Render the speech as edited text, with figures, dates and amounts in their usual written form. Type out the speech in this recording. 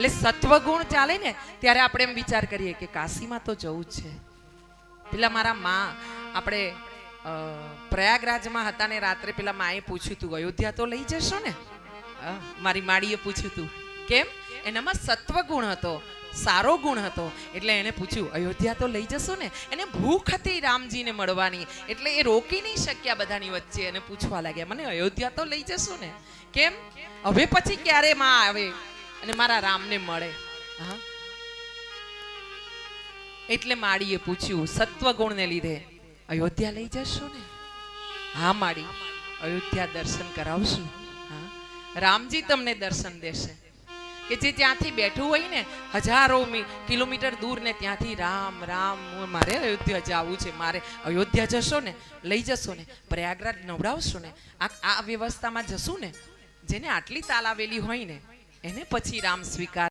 એટલે સત્વગુણ ચાલે ને ત્યારે આપણે એમ વિચાર કરીએ કે કાશીમાં તો જવું જ છે. પેલા મારા માં આપણે પ્રયાગરાજમાં હતા ને રાત્રે પેલા માએ પૂછ્યું તું અયોધ્યા તો લઈ જશો ને. મારી માડીએ પૂછ્યું તું કેમ, એનામાં સત્વગુણ હતો, સારો ગુણ હતો, એટલે એને પૂછ્યું અયોધ્યા તો લઈ જશો ને. એને ભૂખ હતી રામજીને મળવાની, એટલે એ રોકી નહીં શક્યા બધાની વચ્ચે. એને પૂછવા લાગ્યા મને અયોધ્યા તો લઈ જશો ને, કેમ હવે પછી ક્યારે માં આવે અને મારા રામને મળે. હા, એટલે માડીએ પૂછ્યું સત્વગુણને લીધે અયોધ્યા લઈ જશો ને. હા માડી, અયોધ્યા દર્શન કરાવશું. હા, રામજી તમને દર્શન દેશે કે જે ત્યાંથી બેઠું હોય ને હજારો કિલોમીટર દૂર ને ત્યાંથી રામ રામ મારે અયોધ્યા જવું છે, મારે અયોધ્યા જશો ને, લઈ જશો ને, પ્રયાગરાજ નવડાવશો ને, આ વ્યવસ્થામાં જશું ને, જેને આટલી તાલાવેલી હોય ને એને પછી રામ સ્વીકાર